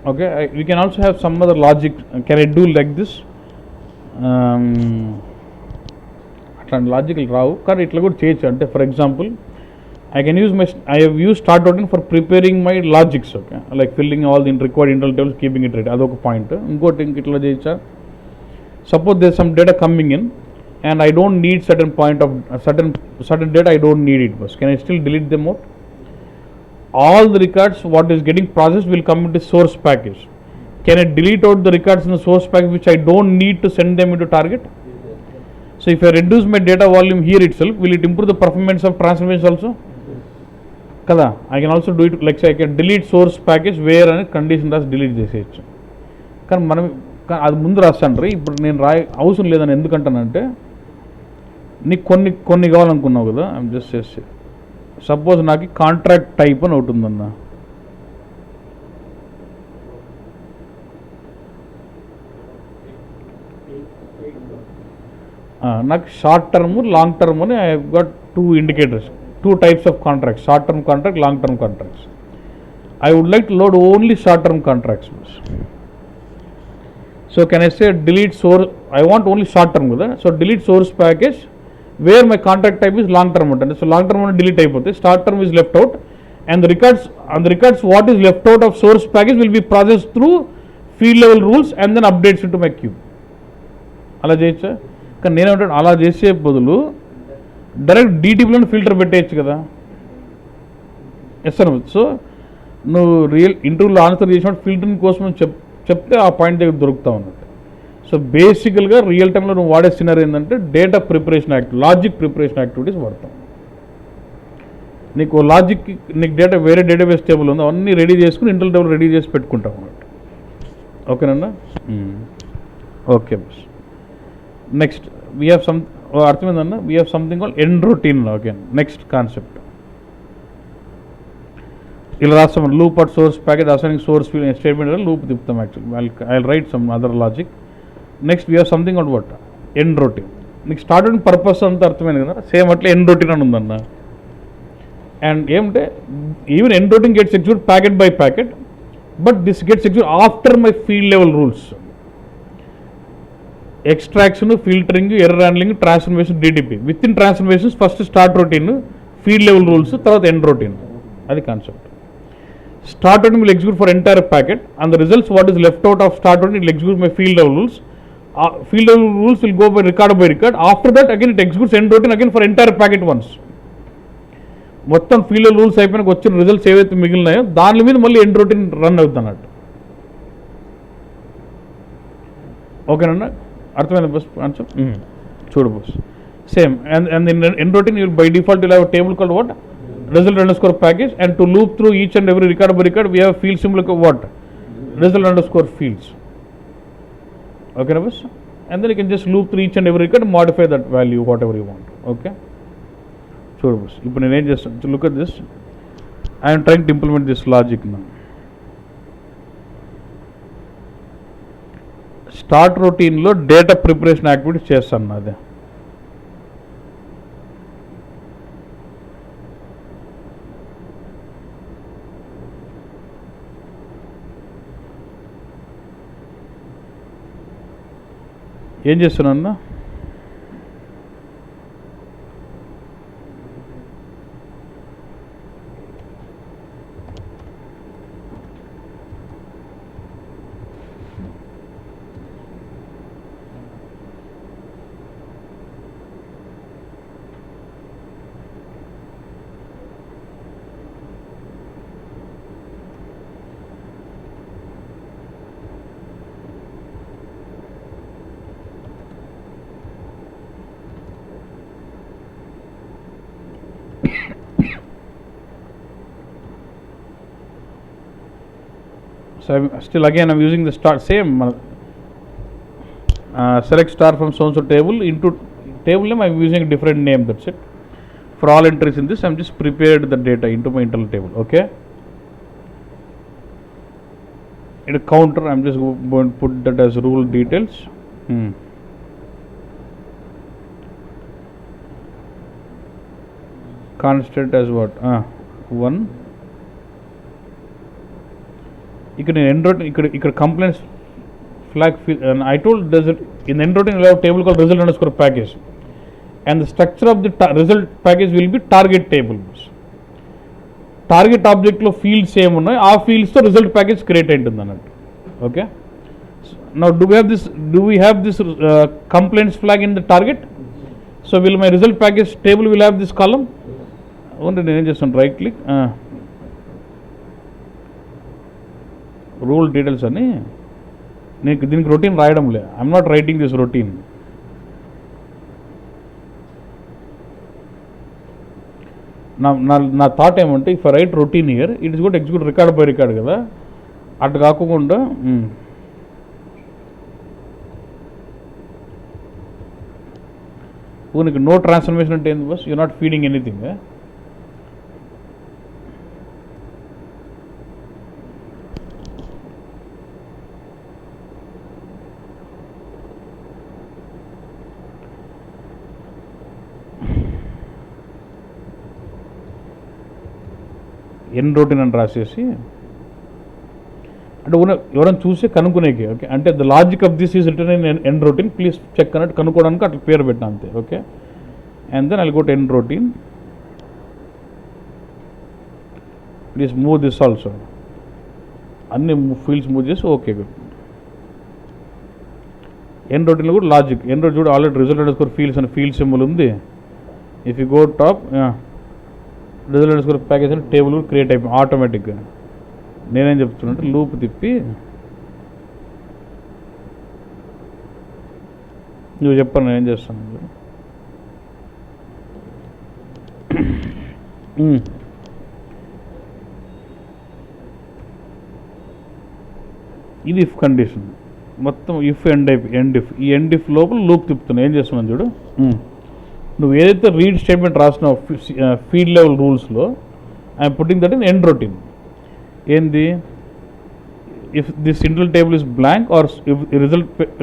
Okay, we can also have some other logic. Can I do like this? అట్లాంటి logical రావు, కానీ ఇట్లా కూడా చేయొచ్చు. అంటే for example I have used start routine for preparing my logics, okay, like filling all the required internal tables, keeping it ready. అదొక point. ఇంకోటి ఇట్లా చేయొచ్చా, suppose there is some data coming in and I don't need certain data, I don't need it, but can I still delete them out? All the records what is getting processed will come into source package. Can I delete out the records in the source package which I don't need to send them into target? So if I reduce my data volume here itself, will it improve the performance of transformation also? కదా, I can also do it like say I can delete source package where అనే condition రాసి delete చేసేయచ్చు. కానీ మనం అది ముందు రాస్తాను. ఇప్పుడు నేను అవసరం లేదని ఎందుకంటానంటే, నీకు కొన్ని కావాలనుకున్నావు కదా, ఐమ్ జస్ట్ చేసి సపోజ్ నాకు కాంట్రాక్ట్ టైప్ అని ఒకటి ఉందన్న, నాకు షార్ట్ టర్మ్ లాంగ్ టర్మ్ అని I got 2 indicators, 2 types of contracts, short term contract, long term contracts. I would like to load only short term contracts. So can I say delete source, I want only short term కదా, so delete source package where my contract type is long term ఉంటుంది. So long term delete అయిపోతుంది, short term is left out, and the records what is left out of source package will be processed through field level rules and then updates into my queue. అలా చేయొచ్చా? కానీ నేనేమంటాను, అలా చేసే బదులు direct డీటీపీలో filter పెట్టేయచ్చు కదా. Yes sir. So నువ్వు ఇంటర్వ్యూలో ఆన్సర్ చేసినప్పుడు ఫిల్టరింగ్ కోసం చెప్తే ఆ పాయింట్ దగ్గర దొరుకుతావు అన్నట్టు. సో బేసికల్గా రియల్ టైంలో నువ్వు వాడే సినారీ ఏంటంటే data preparation logic preparation activities వాడతాం. నీకు నీకు డేటా వేరే డేటాబేస్ టేబుల్ ఉంది, అవన్నీ రెడీ చేసుకుని ఇంటర్నల్ టేబుల్ రెడీ చేసి పెట్టుకుంటాం అన్నట్టు. ఓకేనన్నా? ఓకే బస్. నెక్స్ట్ వీ హ్యావ్ అర్థమైందన్న, we have something called end routine. Okay, next concept ఇలా రాస్తాం. Loop at source package assigning source statement loop తిప్పుతాం. Actually I write some other logic. Next we have something called what end routine. నీకు start and purpose అంతా అర్థమైంది కదా, same అట్లా end routine అని ఉందన్న. అండ్ ఏమంటే even end routine gets execute packet by packet, but this gets execute after my field level rules. Extraction, filtering, error handling, transformation, DTP. With in transformations first start routine, field level rules, తర్వాత end routine. అది concept. Start routine will execute for entire packet and the results what is left out of start routine will execute my field level rules. Field level rules will go by record. After that again it executes end routine again for entire packet once. మొత్తం field level rules అయిపోయినాక వచ్చిన results ఏవైతే మిగిలినాయో దాని మీద మళ్ళీ end routine run అవుతుంది అన్నట్టు. ఓకేనన్నా? అర్థమైంది బస్ ఆన్సర్? చూడు bus same. And end routine you by default will have a table called what result underscore package, and to loop through each and every record by record we have field symbol of what result underscore fields. Okay na boss? And then you can just loop through each and every record and modify that value whatever you want. Okay, చూడు boss, ఇప్పుడు నేను ఏం చేస్తాను, look at this. I am trying to implement this logic now. Start రొటీన్లో data preparation activities చేస్తాను. అదే ఏం చేస్తున్నా, so still again I'm using the start same select star from so and so table into table name. I'm using a different name, that's it. For all entries in this I'm just prepared the data into my internal table. Okay, in a counter I'm just going to put that as rule details. Constant as what 1, ఇక్కడ నేను end routine ఇక్కడ complaints flag and I told there's in the end routine we'll have a table called result underscore package, and the structure of the result package will be target table. Target ఆబ్జెక్ట్లో fields ఏమున్నాయి ఆ ఫీల్డ్స్తో result package create అయింటుంది అన్నట్టు. Okay, now do we have this complaints flag in the target. So will my result package table will have this column. Only నేనేం చేస్తాను, right click, rule details అని నీకు దీనికి రొటీన్ రాయడం లే. I am not writing this routine. నా thought ఏమంటే if write routine here it is కూడా ఎగ్జిక్యూట్ రికార్డ్ బై రికార్డ్ కదా, అటు కాకుండా నీకు నో ట్రాన్స్ఫర్మేషన్ అంటే ఏంది బస్, you not feeding anything. End routine అని రాసేసి అంటే ఎవరైనా చూసి కనుక్కునేకి. ఓకే, అంటే the logic of this is return in end routine, please check అన్నట్టు కనుక్కోవడానికి అట్లా పేరు పెట్టినా అంతే. Okay, and then I go to N routine, please move this also, అన్ని ఫీల్డ్స్ మూవ్ చేసి ఓకే గుడ్. ఎన్ రొటీన్లో కూడా లాజిక్, ఎన్ రొటీన్ కూడా ఆల్రెడీ రిజల్ట్ అండర్స్కోర్ ఫీల్డ్స్ అని ఫీల్డ్ సింబల్ ఉంది. If you go top result underscore package అని table కూడా create అయిపోయి ఆటోమేటిక్గా. నేనేం చెప్తున్నా లూప్ తిప్పి నువ్వు చెప్పాను నేనేం చేస్తాను. ఇది ఇఫ్ కండిషన్ మొత్తం, ఇఫ్ ఎండ్ ఇఫ్, ఈ ఎండ్ ఇఫ్ లోపల లూప్ తిప్పుతున్నా. ఏం చేస్తున్నాను చూడు, నువ్వు ఏదైతే రీడ్ స్టేట్మెంట్ రాసినావు ఫీల్డ్ లెవెల్ రూల్స్లో, I'm putting that in end routine. ఏంది, if this internal table is blank or if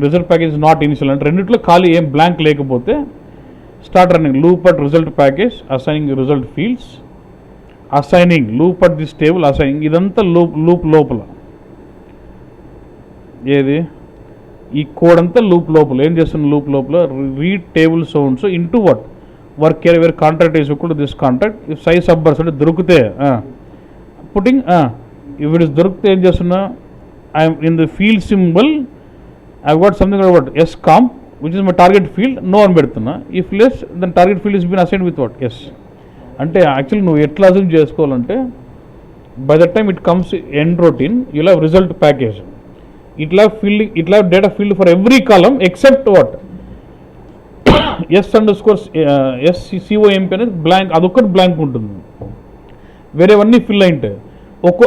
result package is not initial అంటే రెండిట్లో ఖాళీ ఏం బ్లాంక్ లేకపోతే start running loop at result package assigning result fields, assigning loop at this table assigning. ఇదంతా loop లోపల, ఏది ఈ కోడ్ అంతా లూప్ లోపల. ఏం చేస్తున్న లూప్ లోపల read table sounds into what work where contract is equal to this contract. If size సబ్బర్స్ అంటే దొరికితే పుట్టింగ్, ఇఫ్ ఇట్ ఇస్ దొరికితే ఏం చేస్తున్నా, I'm in the field symbol I got something what s comp which is my target field, no అని పెడుతున్నా. If less then target field is been assign with what s. అంటే actually నువ్వు ఎట్లా assume చేసుకోవాలంటే by the time it comes end routine you'll have result package, ఇట్లా field, ఇట్లా data field for every column except what is underscores SCOMP అనేది blank, అదొక్కటి blank ఉంటుంది, వేరేవన్నీ fill అయింటాయి.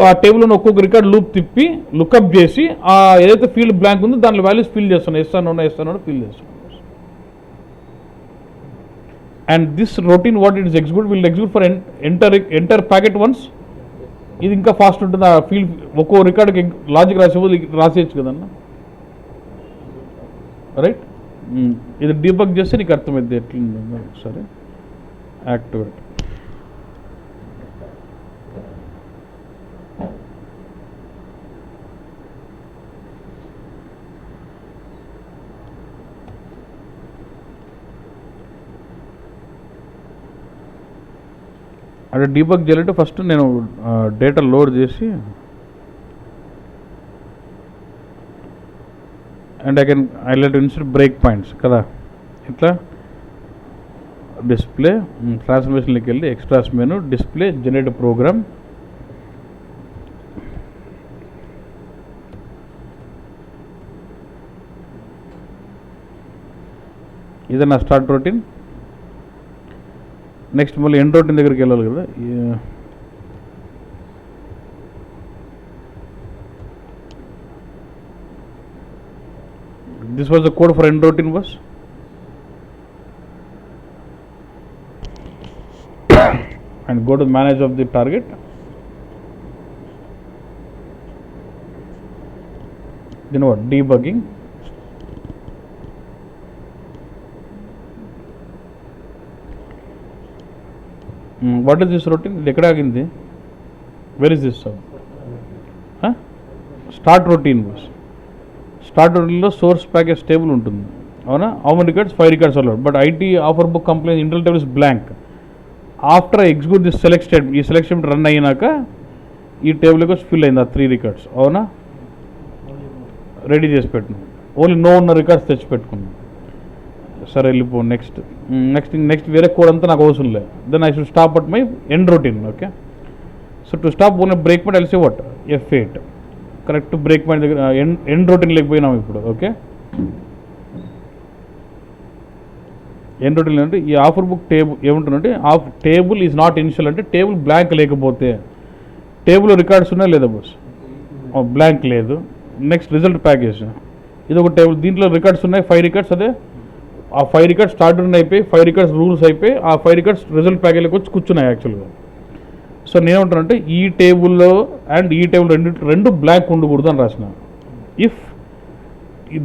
ఆ టేబుల్లోని ఒక్కొక్క రికార్డ్ లూప్ తిప్పి లుకప్ చేసి ఆ ఏదైతే ఫీల్డ్ బ్లాంక్ ఉందో దాంట్లో వాల్యూస్ ఫిల్ చేస్తాను, ఎస్ ఫిల్ చేస్తాను. And this routine what it is execute will execute for enter packet once. ఇది ఇంకా ఫాస్ట్ ఉంటుంది. ఆ ఫీల్డ్ ఒక్కో రికార్డ్కి లాజిక్ రాసేయచ్చు కదన్నా, రైట్. ఇది డీబగ్ చేస్తే నీకు అర్థమైంది ఎట్లా. సరే, యాక్టివేట్. అంటే డీబగ్ చేయాలంటే ఫస్ట్ నేను డేటా లోడ్ చేసి and I let insert break points కదా. ఇట్లా డిస్ప్లే ట్రాన్స్ఫర్మేషన్లోకి వెళ్ళి extras menu display generate program. ఇదే నా స్టార్ట్ రొటీన్. నెక్స్ట్ మళ్ళీ ఎండ్ రొటీన్ దగ్గరికి వెళ్ళాలి కదా. This was the code for end routine was and go to manage of the target. Then what, debugging. What is this routine? ఇది ఎక్కడ ఆగింది? Where is this? Start routine bus. Start రొటీన్లో source package table ఉంటుంది, అవునా? How many records? 5 records allowed. But IT offer book complaint internal table is blank. After execute this select statement, ఈ select statement run అయినాక ఈ టేబుల్కి వచ్చి fill అయింది ఆ 3 records, అవునా? రెడీ చేసి పెట్టినాం, ఓన్లీ నో ఉన్న రికార్డ్స్ తెచ్చి పెట్టుకున్నాం. సరే వెళ్ళిపో. నెక్స్ట్ వేరే కోడ్ అంతా నాకు అవసరం లేదు. Then I should stop at my end routine. Okay, so to stop only break point I'll say what F8. Correct break point దగ్గర ఎండ్ రొటీన్ లేకపోయినాం ఇప్పుడు. ఓకే, ఎండ్ రొటీన్ అంటే ఈ ఆఫర్ బుక్ టేబుల్ ఏముంటుందంటే టేబుల్ ఈజ్ నాట్ ఇనిషియల్ అంటే table blank లేకపోతే, టేబుల్ రికార్డ్స్ ఉన్నాయి లేదా బస్, బ్లాంక్ లేదు. నెక్స్ట్ రిజల్ట్ ప్యాకేజ్, ఇది ఒక టేబుల్, దీంట్లో రికార్డ్స్ ఉన్నాయి 5 రికార్డ్స్. అదే ఆ 5 రికార్డ్స్ స్టార్ట్ అయిపోయి 5 రికార్డ్స్ రూల్స్ అయిపోయి ఆ 5 రికార్డ్స్ రిజల్ట్ ప్యాకేజ్లోకి వచ్చి కూర్చున్నాయి యాక్చువల్గా. సో నేనేమంటానంటే ఈ టేబుల్లో అండ్ ఈ టేబుల్ రెండు బ్లాంక్ ఉండకూడదు అని రాసిన. If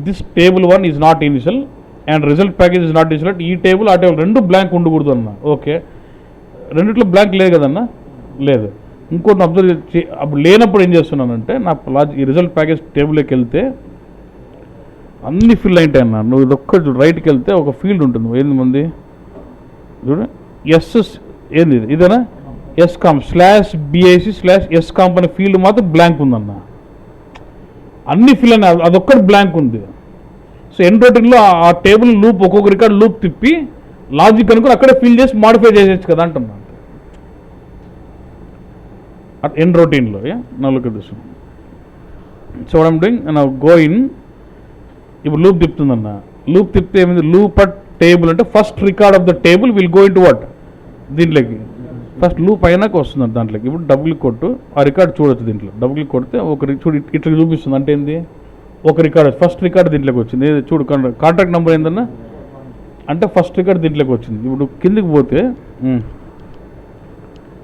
this table 1 is not initial and result package is not initial, ఈ టేబుల్ ఆ టేబుల్ రెండు బ్లాంక్ ఉండకూడదు అన్న. ఓకే, రెండిట్లో బ్లాంక్ లేదు కదన్నా, లేదు. ఇంకోటి అబ్జర్వ్ అప్పుడు లేనప్పుడు ఏం చేస్తున్నానంటే నా ఈ రిజల్ట్ ప్యాకేజ్ టేబుల్లోకి వెళ్తే అన్ని ఫిల్ అయింటాయి అన్న. నువ్వు ఇది ఒక్క రైట్కి వెళ్తే ఒక ఫీల్డ్ ఉంటుంది, ఏంది మంది చూడు, ఎస్ ఏంది ఇదేనా, SCOM/BIC/SCOMP అనే ఫీల్డ్ మాత్రం బ్లాంక్ ఉందన్న. అన్ని ఫిల్ అయినా అదొక్కటి బ్లాంక్ ఉంది. సో ఎండ్ రొటీన్లో ఆ టేబుల్ లూప్ ఒక్కొక్క రికార్డ్ లూప్ తిప్పి లాజిక్ అనుకుని అక్కడే ఫిల్ చేసి మాడిఫై చేసేచ్చు కదా అంటున్నా. ఎండ్ రొటీన్లో నా look this. So what I'm doing, నా గో ఇన్, ఇప్పుడు లూప్ తిప్పుతుందన్న. లూప్ తిప్పితే ఏమైంది, లూప్ అట్ టేబుల్ అంటే first record of the table will go in to what, దీంట్లోకి ఫస్ట్ లూప్ అయినాక వస్తుంది దాంట్లోకి. ఇప్పుడు డబుల్ కొట్టు ఆ రికార్డ్ చూడొచ్చు, దీంట్లో డబుల్ కొడితే ఒక చూడు ఇట్లా చూపిస్తుంది. అంటే ఏంది, ఒక రికార్డ్ ఫస్ట్ రికార్డ్ దీంట్లోకి వచ్చింది. చూడు కాంటాక్ట్ నెంబర్ ఏందన్నా అంటే ఫస్ట్ రికార్డ్ దీంట్లోకి వచ్చింది. ఇప్పుడు కిందికి పోతే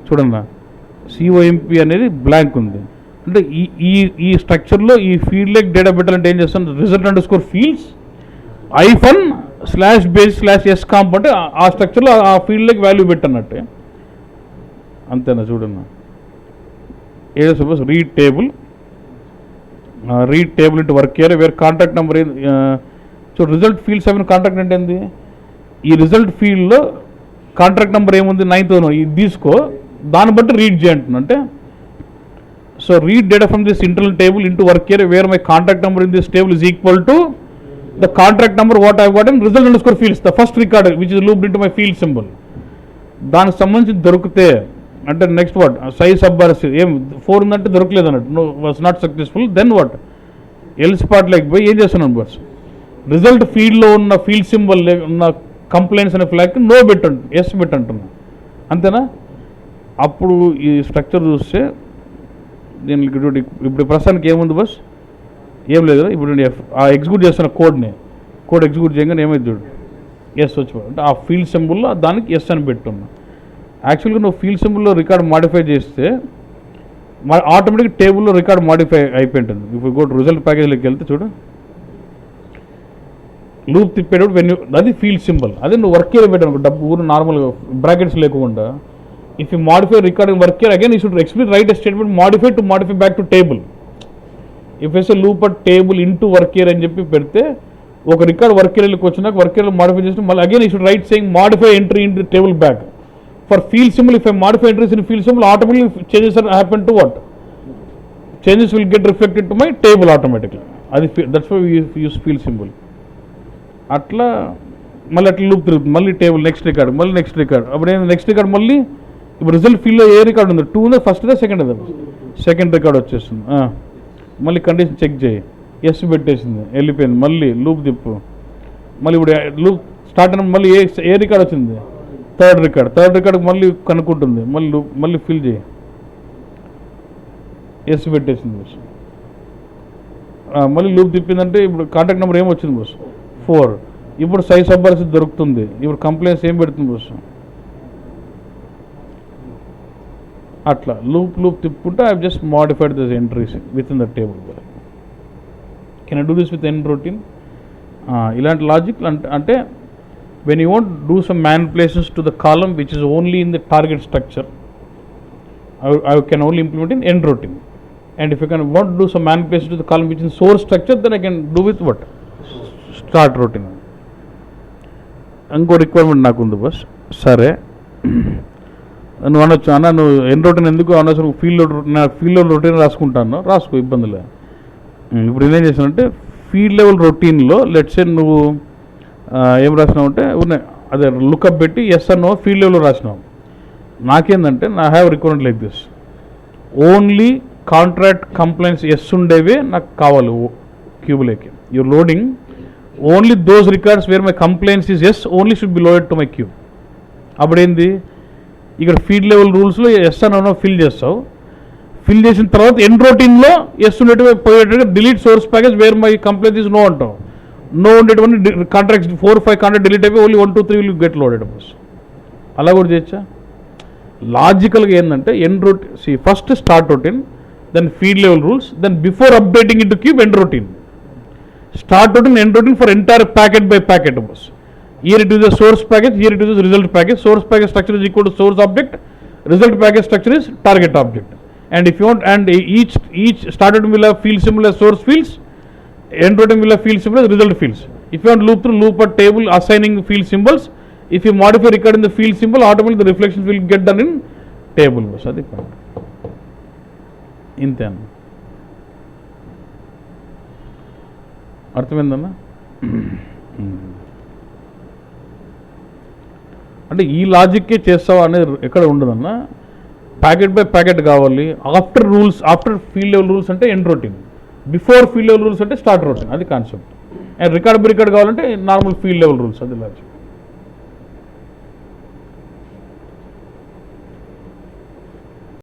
చూడన్నా COMP అనేది బ్లాంక్ ఉంది. అంటే ఈ స్ట్రక్చర్లో ఈ ఫీల్డ్ లెక్ డేటా పెట్టాలంటే ఏం చేస్తాను, రిజల్ట్ _ఫీల్డ్స్ -base/SCOMP అంటే ఆ స్ట్రక్చర్లో ఆ ఫీల్డ్ లెక్ వాల్యూ పెట్టన్నట్టే, అంతేనా? చూడన్నా ఏదో suppose read table into work area wear contact number. So result fields ఏమైనా కాంటాక్ట్ అంటే ఏంది, ఈ రిజల్ట్ ఫీల్డ్లో కాంట్రాక్ట్ నెంబర్ ఏముంది 9th ఇది తీసుకో, దాన్ని బట్టి రీడ్ చేయంటున్నా. అంటే so read data from this internal table into work area where my contact number in this table is equal to the contract number what I what and result fields the first record which is looped into my field symbol. దానికి సంబంధించి దొరికితే అంటే next what size సబ్బారస్ ఏం 4 ఉందంటే దొరకలేదు అన్నట్టు, no was not successful. Then what else part లేకపోయి ఏం చేస్తున్నాను బస్, రిజల్ట్ ఫీల్డ్లో ఉన్న ఫీల్డ్ సింబల్ ఉన్న కంప్లైంట్స్ అనే ఫ్లాగ్కి నో పెట్టండి, ఎస్ పెట్టంటున్నా, అంతేనా? అప్పుడు ఈ స్ట్రక్చర్ చూస్తే దీనికి ఇప్పుడు ప్రస్తుతానికి ఏముంది బస్, ఏం లేదు. ఇప్పుడు ఆ ఎగ్జిక్యూట్ చేస్తున్న కోడ్ ఎగ్జిక్యూట్ చేయగానే ఏమైంది చూడు, ఎస్ వచ్చి అంటే ఆ ఫీల్డ్ సింబల్లో దానికి ఎస్ అని పెట్టున్నా. యాక్చువల్గా నువ్వు ఫీల్డ్ సింబల్లో రికార్డ్ మాడిఫై చేస్తే ఆటోమేటిక్ టేబుల్లో రికార్డ్ మాడిఫై అయిపోయింటుంది. ఇప్పుడు గో రిజల్ట్ ప్యాకేజ్లోకి వెళ్తే చూడు, లూప్ తిప్పేటప్పుడు అది ఫీల్డ్ సింబల్. అదే నువ్వు వర్క్ ఏరియా పెట్టాను డబ్బు నార్మల్గా బ్రాకెట్స్ లేకుండా, if you modify recording work area again you should explain write a statement modify back to table. If S loop at table into work area అని చెప్పి పెడితే ఒక రికార్డ్ వర్క్ ఏరియాలోకి వచ్చినాక వర్క్ ఏరియా మాడిఫై చేసి మళ్ళీ again you should write saying modify entry in to table back. For field symbol, if I modify entries in field symbol, automatically changes are happen to what? Changes will get reflected to my table automatically. That's why we use field symbol. అట్లా మళ్ళీ అట్లా loop తిరుగుతుంది, మళ్ళీ table next record, మళ్ళీ next record. అప్పుడు next record మళ్ళీ ఇప్పుడు result ఫీల్డ్లో ఏ రికార్డ్ ఉందో 2 ఉందా, ఫస్ట్ సెకండ్ రికార్డ్ వచ్చేస్తుంది. మళ్ళీ కండిషన్ చెక్ చేయి, ఎస్ పెట్టేసింది, వెళ్ళిపోయింది. మళ్ళీ లూప్ తిప్పు, మళ్ళీ ఇప్పుడు లూప్ స్టార్ట్ అయినప్పుడు మళ్ళీ ఏ రికార్డ్ వచ్చింది, థర్డ్ రికార్డ్కి మళ్ళీ కనుక్కుంటుంది, మళ్ళీ ఫిల్ చేయి, ఎస్ పెట్టేసింది బస్. మళ్ళీ లూప్ తిప్పిందంటే ఇప్పుడు కాంటాక్ట్ నెంబర్ ఏమొచ్చింది బస్ 4. ఇప్పుడు సైజ్ సబ్బారస్ దొరుకుతుంది. ఇప్పుడు కంప్లైంట్స్ ఏం పెడుతుంది బస్, అట్లా లూప్ తిప్పుకుంటే I just modified this entries with in the table. Can I do this with end routine? ఇలాంటి లాజిక్ అంటే when you want to do some manipulations to the column which is only in the target structure, I can only implement in end routine. and if I can want to do some manipulation to the column which is source structure, then I can do with what? Start routine. ఇంకో requirement నాకు ఉంది bus. సరే నువ్వు అనొచ్చు అన్న నువ్వు ఎన్ routine ఎందుకు అనవసరం ఫీల్డ్ రొటీన్ రాసుకుంటాను, రాసుకో, ఇబ్బంది లేదు. ఇప్పుడు నేనేం చేశానంటే ఫీల్డ్ లెవెల్ రొటీన్లో లెట్సే నువ్వు ఏం రాసినావు అంటే అదే లుకప్ పెట్టి ఎస్ అన్నో ఫీల్డ్ లెవెల్లో రాసినావు. నాకేందంటే నా have requirement like this, only contract complaints yes ఉండేవే నాకు కావాలి క్యూబ్లోకి. Your loading only those records where my complaints is yes only should be loaded to my cube. అప్పుడేంది ఇక్కడ ఫీల్డ్ లెవెల్ రూల్స్లో ఎస్ అన్నో ఫిల్ చేస్తావు. ఫిల్ చేసిన తర్వాత ఎండ్ రొటీన్లో ఎస్ ఉండేటివి పోయేటట్టుగా delete source package where my complaint is no అంటావు. నో ఉండేటువంటి కాంట్రాక్ట్స్ 4-5 కాంట్రాక్ట్ డిలీట్ అయిపోయి ఓన్లీ 1-2-3 విల్ గెట్ లోడెడ్ బస్. అలా కూడా చేయొచ్చా? లాజికల్గా ఏంటంటే end routine first start routine, then field level rules, then before updating into cube end routine. Start routine, end routine for entire packet by packet బస్. Here it is a source package, here it is a result package. Source package structure is equal to source object, result package structure is target object. And if you want, and each start routine will have field symbol as source fields, end routine will have field symbol as result fields. If you want loop through loop a table assigning field symbols, if you modify record in the field symbol, automatically the reflections will get done in table. So that's the point. ఇంతే అన్న, అర్థమైందన్నా? అంటే ఈ లాజిక్కే చేస్తావా అనేది ఎక్కడ ఉండదన్నా. Packet by packet కావాలి. After rules, after field level rules అంటే end routine, before field level rules అంటే స్టార్ట్ రొటీన్, అది concept. And record by record కావాలంటే నార్మల్ ఫీల్డ్ లెవెల్ రూల్స్, అది లాజిక్.